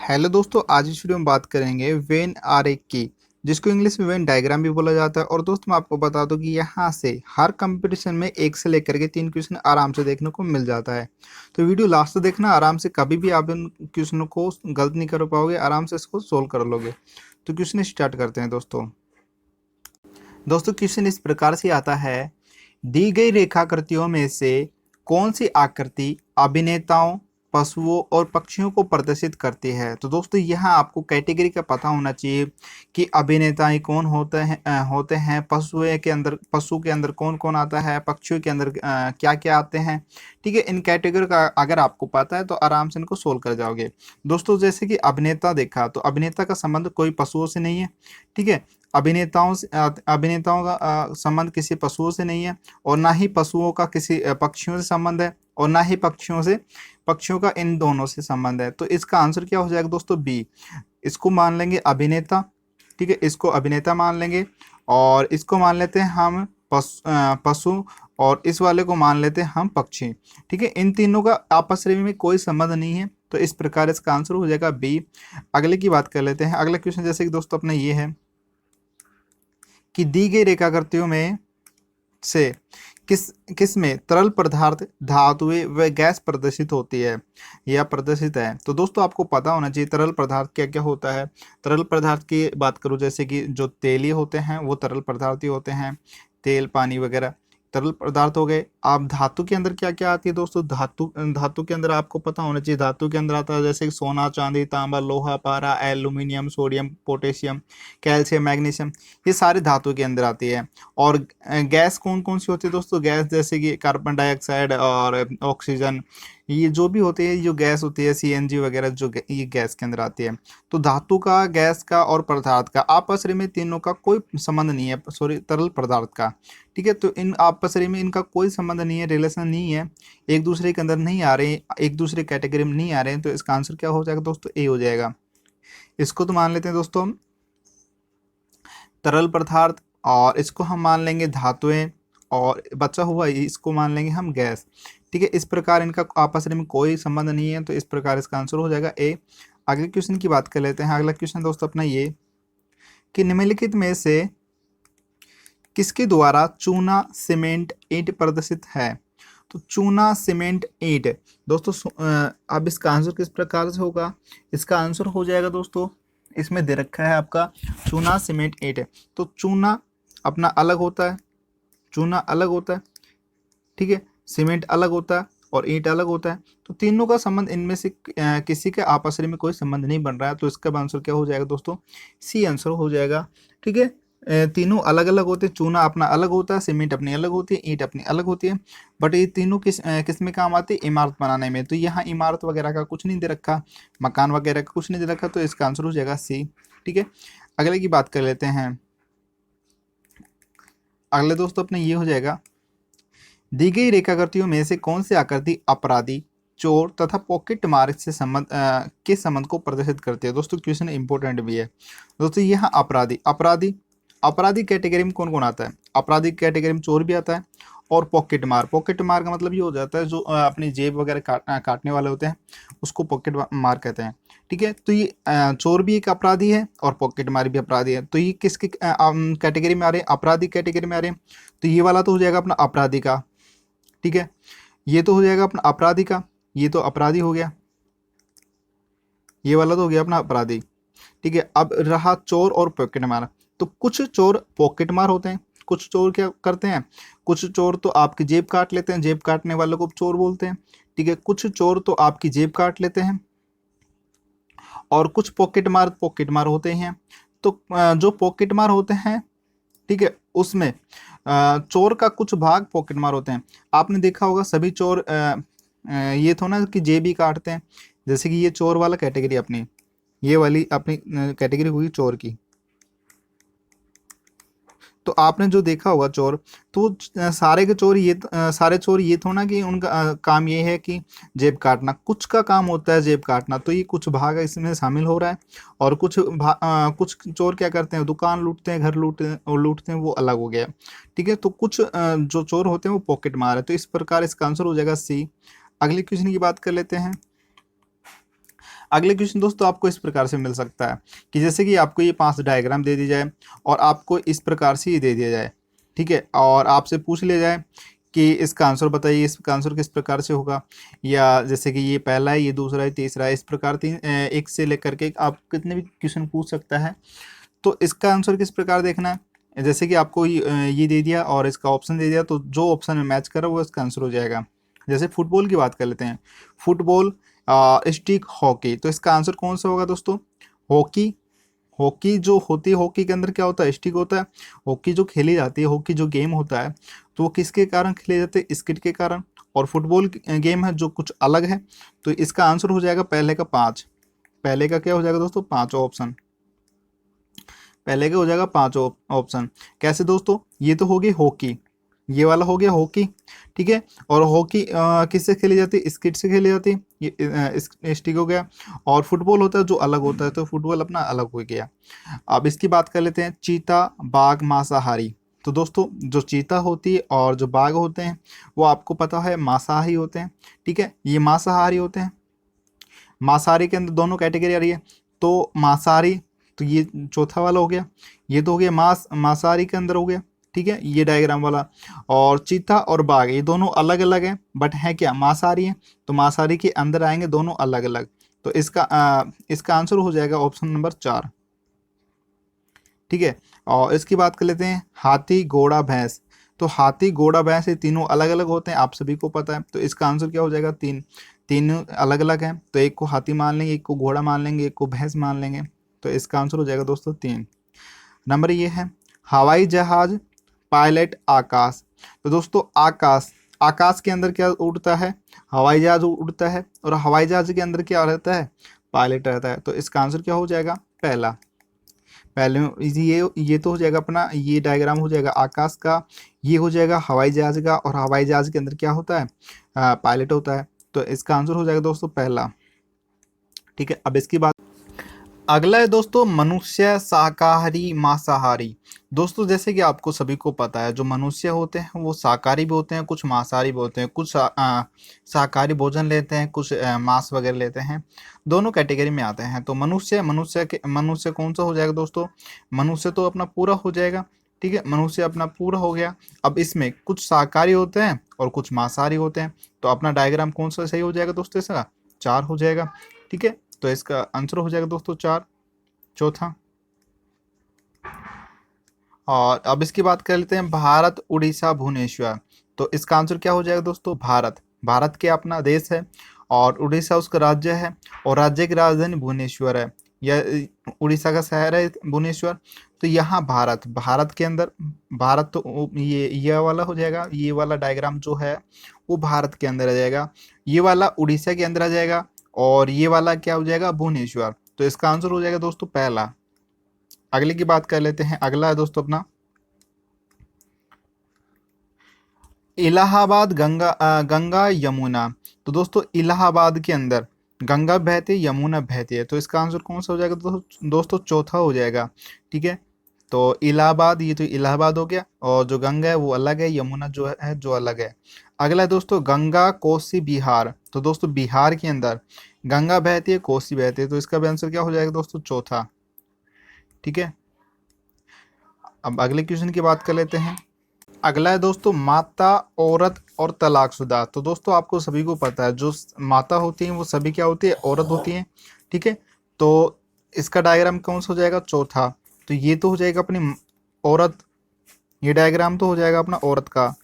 Hello दोस्तों, आज इस वीडियो में बात करेंगे वेन आरेख की, जिसको इंग्लिश में वेन डायग्राम भी बोला जाता है। और दोस्तों मैं आपको बता दूं कि यहाँ से हर कंपटीशन में एक से लेकर के 3 क्वेश्चन आराम से देखने को मिल जाता है। तो वीडियो लास्ट तक देखना आराम से, कभी भी आप इन क्वेश्चनों को गलत नहीं कर पाओगे, आराम से इसको सोल्व कर लोगे। तो क्वेश्चन स्टार्ट करते हैं दोस्तों। क्वेश्चन इस प्रकार से आता है, दी गई रेखाकृतियों में से कौन सी आकृति अभिनेताओं, पशुओं और पक्षियों को प्रदर्शित करती है। तो दोस्तों यहाँ आपको कैटेगरी का पता होना चाहिए कि अभिनेताएं कौन होते हैं, पशु के अंदर कौन कौन आता है, पक्षियों के अंदर क्या क्या आते हैं। ठीक है, इन कैटेगरी का अगर आपको पता है तो आराम से इनको सोल्व कर जाओगे। दोस्तों जैसे कि अभिनेता देखा, तो अभिनेता का संबंध कोई पशुओं से नहीं है। ठीक है, अभिनेताओं का संबंध किसी पशुओं से नहीं है, और ना ही पशुओं का किसी पक्षियों से संबंध है, और ना ही पक्षियों का इन दोनों से संबंध है। तो इसका आंसर क्या हो जाएगा दोस्तों? बी। इसको मान लेंगे अभिनेता। ठीक है, इसको अभिनेता मान लेंगे, और इसको मान लेते हैं हम पशु, और इस वाले को मान लेते हैं हम पक्षी। ठीक है, इन तीनों का आपस में कोई संबंध नहीं है, तो इस प्रकार इसका आंसर हो जाएगा बी। अगले की बात कर लेते हैं। अगला क्वेश्चन जैसे कि दोस्तों अपना ये है कि दी गई रेखाकृतियों में से किस में तरल पदार्थ, धातुएं व गैस प्रदर्शित होती है या प्रदर्शित है। तो दोस्तों आपको पता होना चाहिए तरल पदार्थ क्या क्या होता है। तरल पदार्थ की बात करूं, जैसे कि जो तेलीय होते हैं वो तरल पदार्थ ही होते हैं, तेल पानी वगैरह तरल पदार्थ हो गए। आप धातु के अंदर क्या क्या आती है दोस्तों? धातु के अंदर आपको पता होना चाहिए, धातु के अंदर आता है जैसे कि सोना, चांदी, तांबा, लोहा, पारा, aluminium, sodium, potassium, calcium, magnesium, ये सारे धातु के अंदर आती है। और गैस कौन कौन सी होती है दोस्तों? गैस जैसे कि कार्बन डाइऑक्साइड और ऑक्सीजन, ये जो भी होते हैं, जो गैस होती है सीएनजी वगैरह, ये गैस के अंदर आती है। तो धातु का, गैस का और पदार्थ का आपस में तीनों का कोई संबंध नहीं है, सॉरी तरल पदार्थ का। ठीक है, तो इन आपस में इनका कोई संबंध नहीं है, रिलेशन नहीं है, एक दूसरे के अंदर नहीं आ रहे, एक दूसरे कैटेगरी में नहीं आ रहे हैं। तो इसका आंसर क्या हो जाएगा दोस्तों? ए हो जाएगा। इसको तो मान लेते हैं दोस्तों हम तरल पदार्थ, और इसको हम मान लेंगे धातुएं, और बचा हुआ इसको मान लेंगे हम गैस। ठीक है, इस प्रकार इनका आपस में कोई संबंध नहीं है, तो इस प्रकार इसका आंसर हो जाएगा ए। अगले क्वेश्चन की बात कर लेते हैं। अगला क्वेश्चन दोस्तों अपना ये कि निम्नलिखित में से किसके द्वारा चूना, सीमेंट, ईंट प्रदर्शित है। तो चूना, सीमेंट, ईंट दोस्तों अब इसका आंसर किस प्रकार से होगा? इसका आंसर हो जाएगा दोस्तों, इसमें दे रखा है आपका चूना, सीमेंट, ईंट। तो चूना अपना अलग होता है, चूना अलग होता है, ठीक है, सीमेंट अलग होता है, और ईंट अलग होता है। तो तीनों का संबंध इनमें से किसी के आपस में कोई संबंध नहीं बन रहा है। तो इसका आंसर क्या हो जाएगा दोस्तों? सी आंसर हो जाएगा। ठीक है, तीनों अलग अलग होते हैं, चूना अपना अलग होता है, सीमेंट अपनी अलग होती है, ईंट अपनी अलग होती है, बट ये तीनों किस में काम आते हैं? इमारत बनाने में। तो यहाँ इमारत वगैरह का कुछ नहीं दे रखा, मकान वगैरह का कुछ नहीं दे रखा, तो इसका आंसर हो जाएगा सी। ठीक है, अगले की बात कर लेते हैं। अगले दोस्तों अपने ये हो जाएगा, दी गई रेखाकृतियों में से कौन सी आकृति अपराधी, चोर तथा पॉकेट मार से के संबंध को प्रदर्शित करती है। दोस्तों क्वेश्चन इंपॉर्टेंट भी है। दोस्तों यहाँ अपराधी अपराधी अपराधी कैटेगरी में कौन कौन आता है? अपराधी कैटेगरी में चोर भी आता है, और पॉकेट मार का मतलब ये हो जाता है जो अपनी जेब वगैरह काटने वाले होते हैं, उसको पॉकेट मार कहते हैं। ठीक है, तो ये चोर भी एक अपराधी है, और पॉकेट मार भी अपराधी है। तो ये किसकी कैटेगरी में आ रहे हैं? अपराधी कैटेगरी में आ रहे हैं। तो ये वाला तो हो जाएगा अपना अपराधी का। ठीक है, ये तो हो जाएगा अपना अपराधी का, ये तो अपराधी हो गया, ये वाला तो हो गया अपना अपराधी। ठीक है, अब रहा चोर और पॉकेट मार। तो कुछ चोर पॉकेट मार होते हैं, कुछ चोर क्या करते हैं, कुछ चोर तो आपकी जेब काट लेते हैं, जेब काटने वालों को चोर बोलते हैं। ठीक है, कुछ चोर तो आपकी जेब काट लेते हैं, और कुछ पॉकेट मार होते हैं। तो जो पॉकेट मार होते हैं, ठीक है, उसमें चोर का कुछ भाग पॉकेट मार होते हैं। आपने देखा होगा सभी चोर ये तो ना कि जेब ही काटते हैं। जैसे कि ये चोर वाला कैटेगरी अपनी, ये वाली अपनी कैटेगरी हुई चोर की। तो आपने जो देखा होगा चोर, तो सारे चोर ये थोड़ा ना कि उनका काम ये है कि जेब काटना, कुछ का काम होता है जेब काटना। तो ये कुछ भाग इसमें शामिल हो रहा है, और कुछ चोर क्या करते हैं, दुकान लूटते हैं, घर लूटते हैं, वो अलग हो गया। ठीक है, तो कुछ जो चोर होते हैं वो पॉकेट मार है। तो इस प्रकार इसका आंसर हो जाएगा सी। अगले क्वेश्चन की बात कर लेते हैं। अगले क्वेश्चन दोस्तों आपको इस प्रकार से मिल सकता है कि जैसे कि आपको ये 5 डायग्राम दे दी जाए और आपको इस प्रकार से ये दे दिया जाए, ठीक है, और आपसे पूछ लिया जाए कि इसका आंसर बताइए, इसका आंसर किस प्रकार से होगा, या जैसे कि ये पहला है, ये दूसरा है, तीसरा है, इस प्रकार एक से लेकर के आप कितने भी क्वेश्चन पूछ सकता है। तो इसका आंसर किस प्रकार देखना है, जैसे कि आपको ये दे दिया और इसका ऑप्शन दे दिया, तो जो ऑप्शन में मैच करा वो इसका आंसर हो जाएगा। जैसे फुटबॉल की बात कर लेते हैं, फुटबॉल, स्टिक, हॉकी, तो इसका आंसर कौन सा होगा दोस्तों, हॉकी। हॉकी जो होती है, हॉकी के अंदर क्या होता है, स्टिक होता है। हॉकी जो खेली जाती है, हॉकी जो गेम होता है, तो वो किसके कारण खेले जाते हैं, स्किट के कारण। और फुटबॉल गेम है जो कुछ अलग है, तो इसका आंसर हो जाएगा पहले का 5। पहले का क्या हो जाएगा दोस्तों, 5 ऑप्शन। पहले का हो जाएगा 5 ऑप्शन। कैसे दोस्तों, ये तो हो गई हॉकी, ये वाला हो गया हॉकी, ठीक है। और हॉकी किससे खेली जाती है, स्किट से खेली जाती है, ये स्टिक हो गया। और फुटबॉल होता है जो अलग होता है, तो फुटबॉल अपना अलग हो गया। अब इसकी बात कर लेते हैं, चीता, बाघ, मांसाहारी। तो दोस्तों जो चीता होती है और जो बाघ होते हैं वो आपको पता है मांसाहारी होते हैं, ठीक है, ये मांसाहारी होते हैं। मांसाहारी के अंदर दोनों कैटेगरी आ रही है, तो मांसाहारी, तो ये चौथा वाला हो गया, ये तो हो गया मांसाहारी के अंदर हो गया, ठीक है, ये डायग्राम वाला। और चीता और बाघ ये दोनों अलग अलग हैं, बट है क्या, मांसाहारी है, तो मांसाहारी के अंदर आएंगे दोनों अलग अलग। तो इसका आंसर हो जाएगा ऑप्शन नंबर 4, ठीक है। और इसकी बात कर लेते हैं, हाथी, घोड़ा, भैंस। तो हाथी, घोड़ा, भैंस ये तीनों अलग अलग होते हैं, आप सभी को पता है। तो इसका आंसर क्या हो जाएगा, तीन अलग अलग हैं, तो एक को हाथी मान लेंगे, एक को घोड़ा मान लेंगे, एक को भैंस मान लेंगे। तो इसका आंसर हो जाएगा दोस्तों 3 नंबर। ये है हवाई जहाज, पायलट, आकाश। तो दोस्तों आकाश, आकाश के अंदर क्या उड़ता है, हवाई जहाज उड़ता है, और हवाई जहाज के अंदर क्या रहता है, पायलट रहता है। तो इसका आंसर क्या हो जाएगा, पहला। पहले ये तो हो जाएगा अपना, ये डायग्राम हो जाएगा आकाश का, ये हो जाएगा हवाई जहाज का, और हवाई जहाज के अंदर क्या होता है, पायलट होता है। तो इसका आंसर हो जाएगा दोस्तों पहला, ठीक है। अब इसकी बात, अगला है दोस्तों मनुष्य, शाकाहारी, मांसाहारी। दोस्तों जैसे कि आपको सभी को पता है, जो मनुष्य होते हैं वो शाकाहारी भी होते हैं, कुछ मांसाहारी भी होते हैं, कुछ शाकाहारी भोजन लेते हैं, कुछ मांस वगैरह लेते हैं, दोनों कैटेगरी में आते हैं। तो मनुष्य कौन सा हो जाएगा दोस्तों, मनुष्य तो अपना पूरा हो जाएगा, ठीक है, मनुष्य अपना पूरा हो गया। अब इसमें कुछ शाकाहारी होते हैं और कुछ मांसाहारी होते हैं, तो अपना डायग्राम कौन सा सही हो जाएगा दोस्तों, इसका 4 हो जाएगा, ठीक है। तो इसका आंसर हो जाएगा दोस्तों 4, चौथा। और अब इसकी बात कर लेते हैं, भारत, उड़ीसा, भुवनेश्वर। तो इसका आंसर क्या हो जाएगा दोस्तों, भारत। भारत के अपना देश है, और उड़ीसा उसका राज्य है, और राज्य की राजधानी भुवनेश्वर है, या उड़ीसा का शहर है भुवनेश्वर। तो यहाँ भारत, भारत के अंदर, भारत तो ये वाला हो जाएगा, ये वाला डायग्राम जो है वो भारत के अंदर आ जाएगा, ये वाला उड़ीसा के अंदर आ जाएगा, और ये वाला क्या हो जाएगा, भुवनेश्वर। तो इसका आंसर हो जाएगा दोस्तों पहला। अगले की बात कर लेते हैं, अगला है दोस्तों अपना इलाहाबाद, गंगा, यमुना। तो दोस्तों इलाहाबाद के अंदर गंगा बहती है, यमुना बहती है, तो इसका आंसर कौन सा हो जाएगा दोस्तों चौथा हो जाएगा, ठीक है। तो इलाहाबाद, ये तो इलाहाबाद हो गया, और जो गंगा है वो अलग है, यमुना जो है जो अलग है। अगला है दोस्तों गंगा, कोसी, बिहार। तो दोस्तों बिहार के अंदर गंगा बहती है, कोसी बहती है, तो इसका भी आंसर क्या हो जाएगा दोस्तों चौथा, ठीक है। अब अगले क्वेश्चन की बात कर लेते हैं, अगला है दोस्तों माता, औरत और तलाकशुदा। तो दोस्तों आपको सभी को पता है, जो माता होती हैं वो सभी क्या होती है, औरत होती हैं, ठीक है। तो इसका डायग्राम कौन सा हो जाएगा, चौथा। तो ये तो हो जाएगा अपनी औरत, ये डायग्राम तो हो जाएगा अपना औरत का,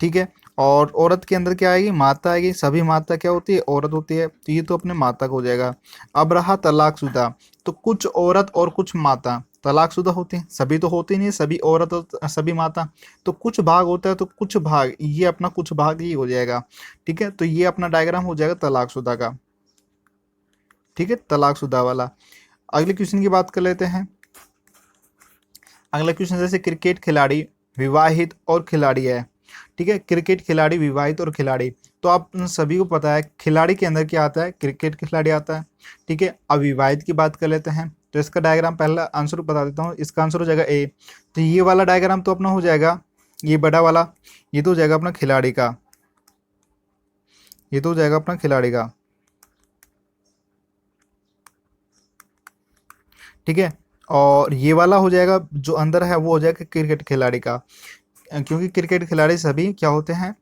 ठीक है। और औरत के अंदर क्या आएगी, माता आएगी, सभी माता क्या होती है, औरत होती है, तो ये तो अपने माता का हो जाएगा। अब रहा तलाकशुदा, तो कुछ औरत और कुछ माता तलाकशुदा होती हैं, सभी तो होती नहीं, सभी औरत और सभी माता, तो कुछ भाग होता है, तो कुछ भाग, ये अपना कुछ भाग ही हो जाएगा, ठीक है। तो ये अपना डायग्राम हो जाएगा तलाकशुदा का, ठीक है, तलाकशुदा वाला। अगले क्वेश्चन की बात कर लेते हैं, अगला क्वेश्चन जैसे क्रिकेट खिलाड़ी, विवाहित और खिलाड़ी है, ठीक है, क्रिकेट खिलाड़ी, विवाहित और खिलाड़ी। तो आप सभी को पता है खिलाड़ी के अंदर क्या आता है, क्रिकेट खिलाड़ी आता है, ठीक है। अब विवाहित की बात कर लेते हैं, तो इसका डायग्राम पहला आंसर बता देता हूँ, इसका आंसर हो जाएगा ए। तो ये वाला डायग्राम तो अपना हो जाएगा, ये बड़ा वाला, ये तो हो जाएगा अपना खिलाड़ी का, ये तो हो जाएगा अपना खिलाड़ी का, ठीक है। और ये वाला हो जाएगा जो अंदर है वो हो जाएगा क्रिकेट खिलाड़ी का, क्योंकि क्रिकेट खिलाड़ी सभी क्या होते हैं,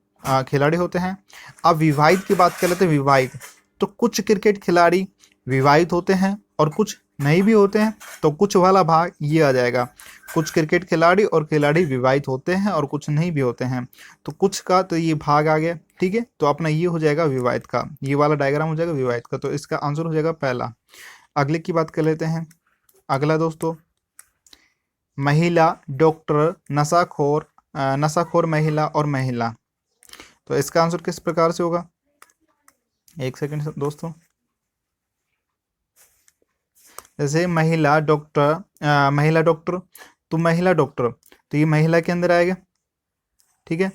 खिलाड़ी होते हैं। अब विवाहित की बात कर लेते हैं, विवाहित तो कुछ क्रिकेट खिलाड़ी विवाहित होते हैं और कुछ नहीं भी होते हैं, तो कुछ वाला भाग ये आ जाएगा। कुछ क्रिकेट खिलाड़ी और खिलाड़ी विवाहित होते हैं और कुछ नहीं भी होते हैं, तो कुछ का तो ये भाग आ गया। ठीक है, तो अपना ये हो जाएगा विवाहित का, ये वाला डायग्राम हो जाएगा विवाहित का, तो इसका आंसर हो जाएगा पहला। अगले की बात कर लेते हैं। अगला दोस्तों, महिला डॉक्टर, नशाखोर, नशाखोर महिला और महिला, तो इसका आंसर किस प्रकार से होगा? एक सेकंड दोस्तों। जैसे महिला डॉक्टर, महिला डॉक्टर, तो महिला डॉक्टर तो ये महिला के अंदर आएगा। ठीक है,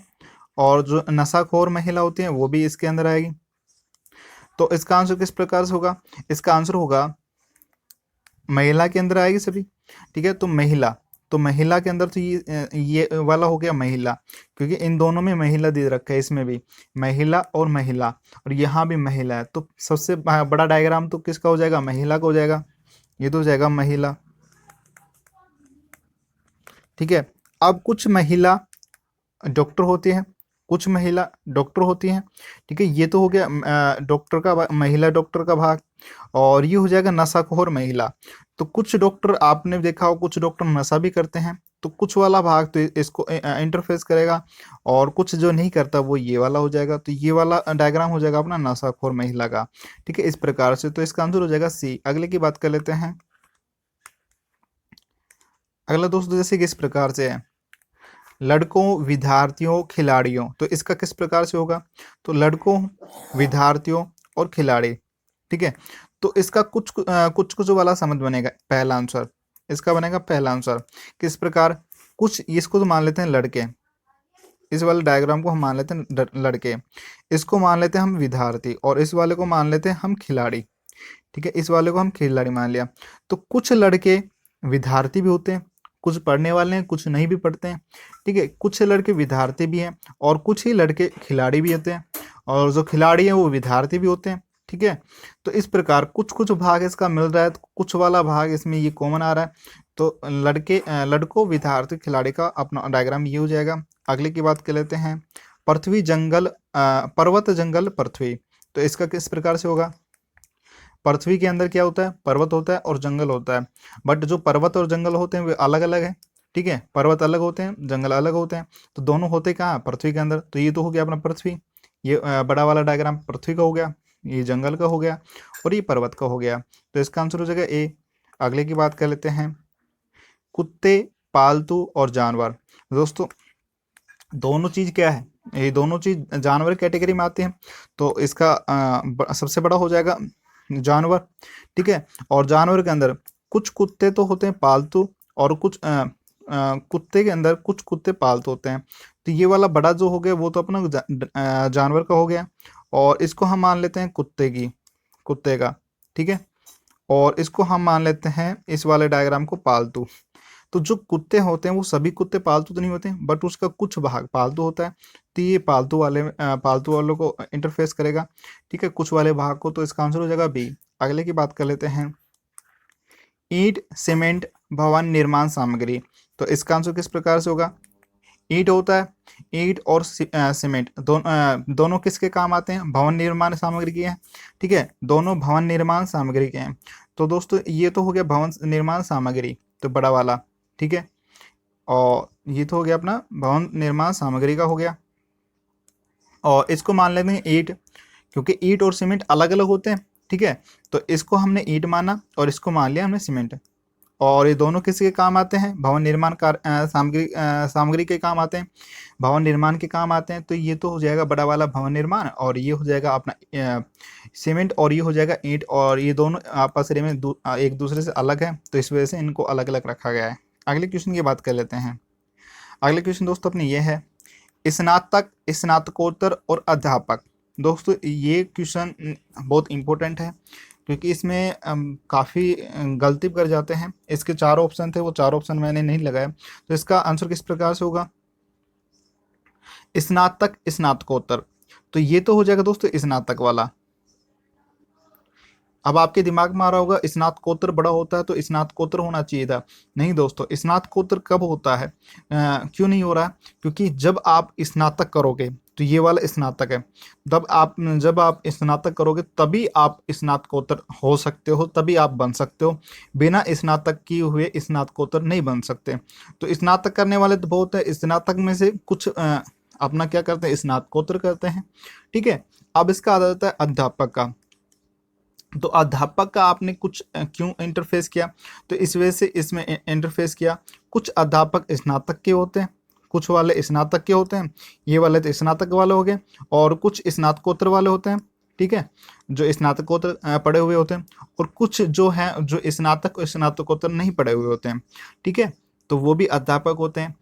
और जो नशाखोर महिला होती है वो भी इसके अंदर आएगी। तो इसका आंसर किस प्रकार से होगा? इसका आंसर होगा महिला के अंदर आएगी सभी। ठीक है, तो महिला, तो महिला के अंदर तो ये वाला हो गया महिला, क्योंकि इन दोनों में महिला दे रखा है, इसमें भी महिला और महिला, और यहाँ भी महिला है, तो सबसे बड़ा डायग्राम तो किसका हो जाएगा? महिला का हो जाएगा। ये तो हो जाएगा महिला। ठीक है, अब कुछ महिला डॉक्टर होती हैं, कुछ महिला डॉक्टर होती हैं। ठीक है, ये तो हो गया डॉक्टर का महिला डॉक्टर का भाग, और ये हो जाएगा नशाखोर महिला। तो कुछ डॉक्टर आपने देखा हो, कुछ डॉक्टर नशा भी करते हैं, तो कुछ वाला भाग तो इसको इंटरफेस करेगा, और कुछ जो नहीं करता वो ये वाला हो जाएगा। तो ये वाला डायग्राम हो जाएगा अपना नशाखोर महिला का। ठीक है, इस प्रकार से, तो इसका आंसर हो जाएगा सी। अगले की बात कर लेते हैं। अगला दोस्तों जैसे कि इस प्रकार से है, लड़कों, विद्यार्थियों, खिलाड़ियों, तो इसका किस प्रकार से होगा? तो लड़कों, विद्यार्थियों और खिलाड़ी। ठीक है, तो इसका कुछ कुछ कुछ वाला समझ बनेगा, पहला आंसर इसका बनेगा पहला आंसर। किस प्रकार? कुछ इसको तो मान लेते हैं लड़के, इस वाले डायग्राम को हम मान लेते हैं लड़के, इसको मान लेते हैं हम विद्यार्थी, और इस वाले को मान लेते हैं हम खिलाड़ी। ठीक है, इस वाले को हम खिलाड़ी मान लिया। तो कुछ लड़के विद्यार्थी भी होते हैं, कुछ पढ़ने वाले हैं, कुछ नहीं भी पढ़ते हैं। ठीक है, कुछ लड़के विद्यार्थी भी हैं और कुछ ही लड़के खिलाड़ी भी होते हैं, और जो खिलाड़ी हैं वो विद्यार्थी भी होते हैं। ठीक है, तो इस प्रकार कुछ कुछ भाग इसका मिल रहा है, तो कुछ वाला भाग इसमें ये कॉमन आ रहा है। तो लड़कों, विद्यार्थी, खिलाड़ी का अपना डायग्राम ये हो जाएगा। अगले की बात कर लेते हैं। पृथ्वी, जंगल, पर्वत, जंगल, पृथ्वी, तो इसका किस प्रकार से होगा? पृथ्वी के अंदर क्या होता है? पर्वत होता है और जंगल होता है, बट जो पर्वत और जंगल होते हैं वे अलग अलग है। ठीक है, पर्वत अलग होते हैं, जंगल अलग होते हैं, तो दोनों होते कहाँ? पृथ्वी के अंदर। तो ये तो हो गया अपना पृथ्वी, ये बड़ा वाला डायग्राम पृथ्वी का हो गया, ये जंगल का हो गया, और ये पर्वत का हो गया। तो इसका आंसर हो जाएगा ए। अगले की बात कर लेते हैं। कुत्ते, पालतू और जानवर, दोस्तों दोनों चीज क्या है? ये दोनों चीज जानवर कैटेगरी में आते हैं, तो इसका सबसे बड़ा हो जाएगा जानवर। ठीक है, और जानवर के अंदर कुछ कुत्ते तो होते हैं पालतू, और कुछ कुत्ते के अंदर कुछ कुत्ते पालतू होते हैं। तो ये वाला बड़ा जो हो गया वो तो अपना जानवर का हो गया, और इसको हम मान लेते हैं कुत्ते का। ठीक है, और इसको हम मान लेते हैं इस वाले डायग्राम को पालतू। तो जो कुत्ते होते हैं वो सभी कुत्ते पालतू तो नहीं होते, बट उसका कुछ भाग पालतू होता है, तो ये पालतू वालों को इंटरफेस करेगा। ठीक है, कुछ वाले भाग को, तो इसका आंसर हो जाएगा बी। अगले की बात कर लेते हैं। ईंट, सीमेंट, भवन निर्माण सामग्री, तो इसका आंसर किस प्रकार से होगा? ईंट होता है, ईंट और सीमेंट दोनों किसके काम आते हैं? भवन निर्माण सामग्री के हैं। ठीक है, दोनों भवन निर्माण सामग्री के हैं। तो दोस्तों ये तो हो गया भवन निर्माण सामग्री, तो बड़ा वाला। ठीक है, और ये तो हो गया अपना भवन निर्माण सामग्री का हो गया, और इसको मान लेते हैं ईंट, क्योंकि ईंट और सीमेंट अलग अलग होते हैं। ठीक है, तो इसको हमने ईंट माना और इसको मान लिया हमने सीमेंट, और ये दोनों किसी के काम आते हैं? भवन निर्माण सामग्री के काम आते हैं, भवन निर्माण के काम आते हैं। तो ये तो हो जाएगा बड़ा वाला भवन निर्माण, और ये हो जाएगा अपना सीमेंट, और ये हो जाएगा ईंट, और ये दोनों आपस में एक दूसरे से अलग है, तो इस वजह से इनको अलग अलग रखा गया है। अगले क्वेश्चन की बात कर लेते हैं। अगले क्वेश्चन दोस्तों अपने ये है, स्नातक, स्नातकोत्तर और अध्यापक, दोस्तों ये क्वेश्चन बहुत इंपॉर्टेंट है, क्योंकि इसमें काफ़ी गलती कर जाते हैं। इसके 4 ऑप्शन थे, वो 4 ऑप्शन मैंने नहीं लगाया, तो इसका आंसर किस प्रकार से होगा? स्नातक, स्नातकोत्तर, तो ये तो हो जाएगा दोस्तों स्नातक वाला। अब आपके दिमाग में आ रहा होगा स्नातकोत्तर बड़ा होता है तो स्नातकोत्तर होना चाहिए था। नहीं दोस्तों, स्नातकोत्तर कब होता है, क्यों नहीं हो रहा है? क्योंकि जब आप स्नातक करोगे, तो ये वाला स्नातक है, तब आप जब आप स्नातक करोगे तभी आप स्नातकोत्तर हो सकते हो, तभी आप बन सकते हो। बिना स्नातक किए हुए स्नातकोत्तर नहीं बन सकते। तो स्नातक करने वाले तो बहुत है, स्नातक में से कुछ अपना क्या करते हैं, स्नातकोत्तर करते हैं। ठीक है। अब इसका आता जाता है अध्यापक का। तो अध्यापक का आपने कुछ क्यों इंटरफेस किया, तो इस वजह से इसमें इंटरफेस किया। कुछ अध्यापक स्नातक के होते हैं, कुछ वाले स्नातक के होते हैं, ये वाले तो स्नातक वाले हो गए, और कुछ स्नातकोत्तर वाले होते हैं। ठीक है, जो स्नातकोत्तर पढ़े हुए होते हैं, और कुछ जो हैं जो स्नातक और स्नातकोत्तर नहीं पढ़े हुए होते हैं। ठीक है, तो वो भी अध्यापक होते हैं।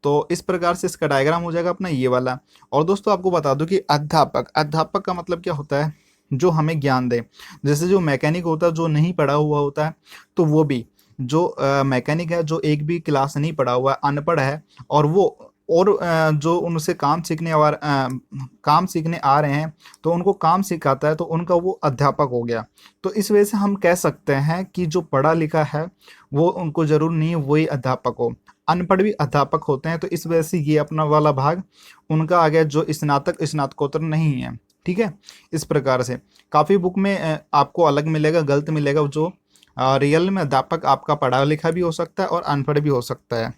तो इस प्रकार से इसका डायग्राम हो जाएगा अपना ये वाला। और दोस्तों आपको बता दूं कि अध्यापक, अध्यापक का मतलब क्या होता है, जो हमें ज्ञान दे। जैसे जो मैकेनिक होता है जो नहीं पढ़ा हुआ होता है, तो वो भी जो मैकेनिक है जो एक भी क्लास नहीं पढ़ा हुआ है, अनपढ़ है, और वो और जो उनसे काम सीखने आ रहे हैं, तो उनको काम सिखाता है, तो उनका वो अध्यापक हो गया। तो इस वजह से हम कह सकते हैं कि जो पढ़ा लिखा है वो उनको जरूर नहीं है वही अध्यापक हो, अनपढ़ भी अध्यापक होते हैं। तो इस वजह से ये अपना वाला भाग उनका आ गया जो स्नातक स्नातकोत्तर नहीं है। ठीक है, इस प्रकार से काफ़ी बुक में आपको अलग मिलेगा, गलत मिलेगा। जो रियल में अध्यापक आपका पढ़ा लिखा भी हो सकता है और अनपढ़ भी हो सकता है।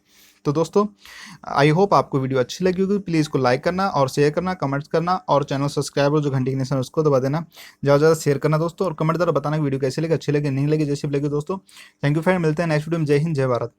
तो दोस्तों, आई होप आपको वीडियो अच्छी लगी होगी। प्लीज़ को लाइक करना और शेयर करना, कमेंट्स करना, और चैनल सब्सक्राइब और जो घंटी के निशान है उसको दबा देना। ज़्यादा ज़्यादा शेयर करना दोस्तों, और कमेंट द्वारा बताना कि वीडियो कैसी लगी, अच्छी लगी, नहीं लगी, जैसी भी लगी दोस्तों। थैंक यू फ्रेंड, मिलते हैं नेक्स्ट वीडियो में। जय हिंद, जय भारत।